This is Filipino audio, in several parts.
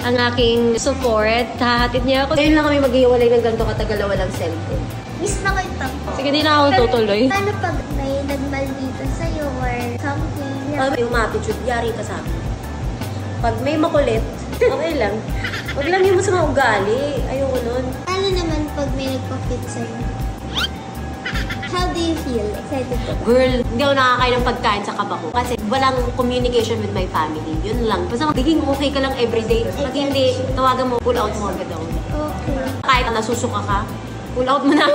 ang aking support. Hahatid niya ako. Ngayon lang kami mag-iwalay ng ganito katagal na walang cellphone. Miss na kita po. Sige, di na ako tutuloy. Paano pag may nagmaldita sa'yo or something? Yung attitude, yari ka sa akin. Pag may makulit, okay lang. Huwag lang yung masama ugali. Ayoko nun. Paano naman pag may nagpa-fit sa'yo? How do you feel? Excited ka ba? Girl, hindi ako nakakain ng pagkain sa kaba ko. Kasi walang communication with my family. Yun lang. Basta magiging okay ka lang everyday. Pag hindi, tawagan mo, pull out mo agad ako. Okay. Kahit nasusuka ka, pull out mo na.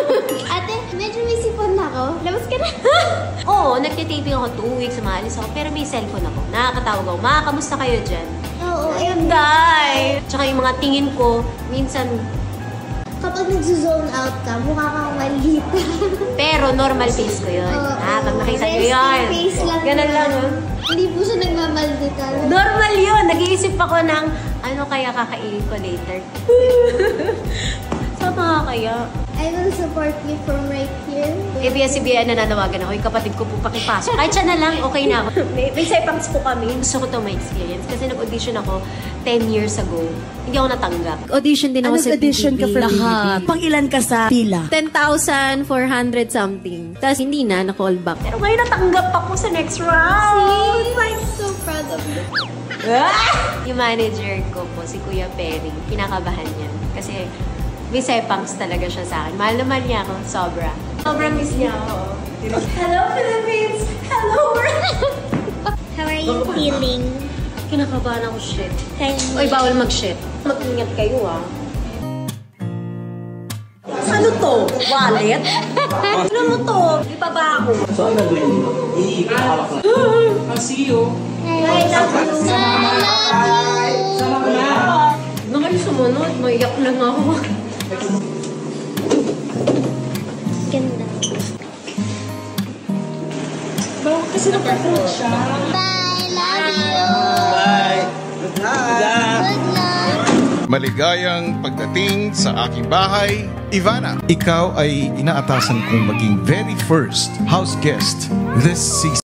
Ate, medyo may sipon na ako. Labas ka na. Oo, nagtitaping ako 2 weeks, umalis ako. Pero may cellphone ako. Nakakatawag ako. Ma, kamusta kayo dyan? Oo. Ayun, guys! Tsaka yung mga tingin ko, minsan... Kapag nag-zone out ka, mukha kang maliit. Pero normal face ko yun. Pag nakita nyo yun. Face lang. Ganun lang, Hindi po siya nagmamaldita. Normal yun. Nag-iisip ako ng, ano kaya kakainin ko later? Saan makakaya? I will support you from right here. ABS-CBN na nanawagan ako. Yung kapatid ko po pakipasok. Kahit siya na lang, okay na ako. May sepangs po kami. Gusto ko ito ma-experience. Kasi nag-audition ako 10 years ago. Hindi ako natanggap. Audition din ako sa audition ka for lahat? Pang ilan ka sa pila? 10,400 something. Tapos hindi na, na-call back. Pero ngayon natanggap ako sa next round. See? I'm so proud of you. Yung manager ko po, si Kuya Perry, kinakabahan niya. Kasi may sepangs talaga siya sa akin. Mahal naman niya ako, sobra. Sobrang miss niya ako. Hello, Philippines! Hello, world! How are you feeling? Kinakabahan ako, shit. Kaya Oy, bawal mag-shit. Mag-ingat kayo, ah. Ano to? Wallet? Ano mo to? Di pa ba ako? Saan na doon? Iikot ka lang. I'll see you. I love you. Sama ka na. Ano kayo sumunod? Maiyak lang ako. Ganda. Bakit kasi napapot siya? Bye! Love you! Bye. Good night. Good luck! Maligayang pagdating sa aking bahay, Ivana. Ikaw ay inaatasan kong maging very first house guest this season.